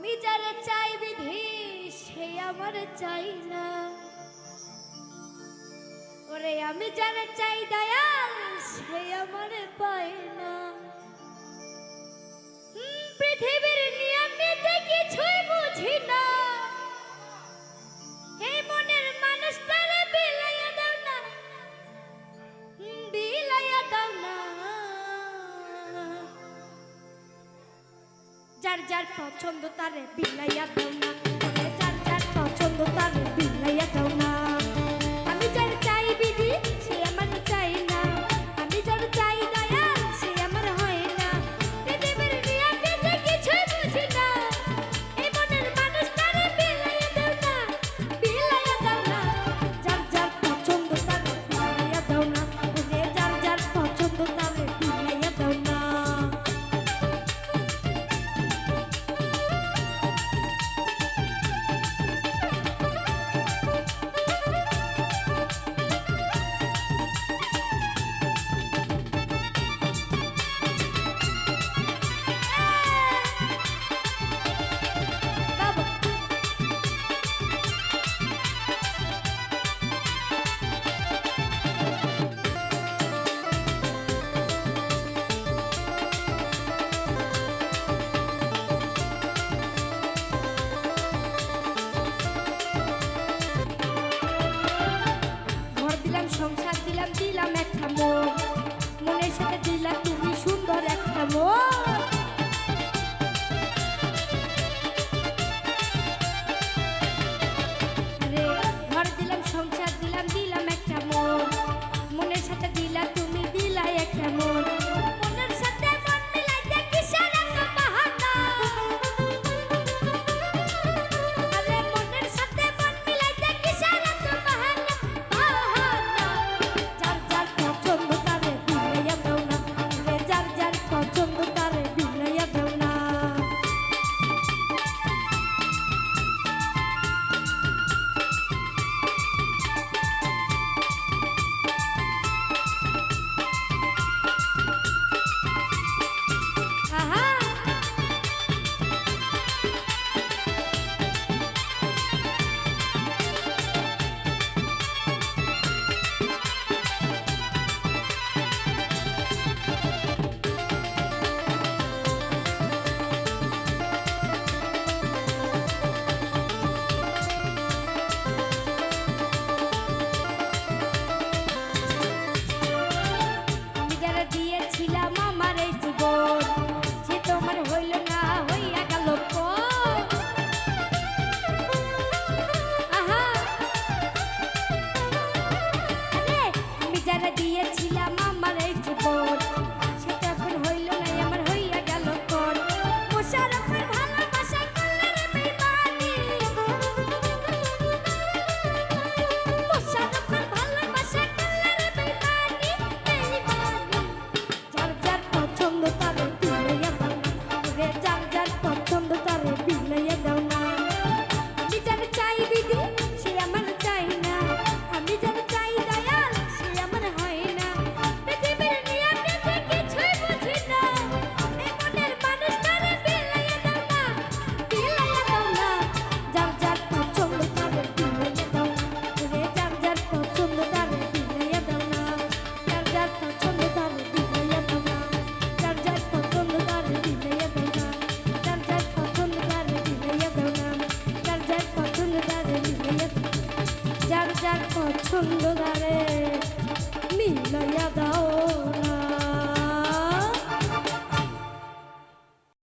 আমি যারা চাই বিধি সে আমার চাই না, ওরে আমি যারা চাই দয়াল সে আমার পায় না। পৃথিবীর নিয়মে কিছুই বুঝি না, এই মনের মানুষটারে বিলাইয়া দাও না, বিলাইয়া দাও না। যার যার পছন্দ তারে বিলাইয়া দাও না, যার যার পছন্দ তারে বিলাইয়া দাও না। আমি যার চাই বিধি সে আমার চাই না, আমি যার চাই দয়াল সে আমার হয় না। পৃথিবীর নিয়মে যে কিছুই বুঝি না, এই মনের মানুষটারে বিলাইয়া দাও না, বিলাইয়া দাও না। যার যার পছন্দ তারে বিলাইয়া দাও না, যার যার পছন্দ তারে বিলাইয়া দাও না। সংসার দিলাম দিলাম একটা মন, মনের সাথে দিলাম তুমি সুন্দর একটা মন। আরে ঘর দিলাম সংসার দিলাম দিলাম একটা মন, মনের সাথে দিলা তুমি দিলাই একটা মন। মনের সাথে মন মিলাইতে কিসের এত বাহানা, আরে মনের সাথে মন মিলাইতে কিসের এত বাহানা, বাহানা। যার যার পছন্দ তারে বিলাইয়া দাও না, যার যার পছন্দ তারে বিলাইয়া দাও না। আহা আমি যারা দিয়েছিলাম আমার এই জীবন, সে তোমার হইল না হইয়া গেল পর। আহা আরে আমি যারা দিয়েছিলাম আমার এই জীবন, সেটা এখন হইল না আমার হইয়া গেল পর। মোশাররফের ভালোবাসা করলে রে বেইমানি, মোশাররফের ভালোবাসা করলে রে বেইমানি, বেইমানি। যার যার পছন্দ তারে বিলাইয়া দাও না, যার যার পছন্দ তারে বিলাইয়া দাও না। আমি যার চাই বিধি সে আমার চাই না, আমি যার চাই দয়াল সে আমার হয় না। পৃথিবীর নিয়মে যে কিছুই বুঝি না, এই মনের মানুষটারে বিলাইয়া দাও না, বিলাইয়া দাও না। যার যার পছন্দ তারে বিলাইয়া দাও না, যার যার পছন্দ তারে বিলাইয়া দাও না, যার যার পছন্দ তারে বিলাইয়া দাও না, যার যার পছন্দ তারে বিলাইয়া দাও না, যার যার পছন্দ তারে বিলাইয়া দাও না, যার যার পছন্দ তারে বিলাইয়া দাও, যার যার পছন্দ তারে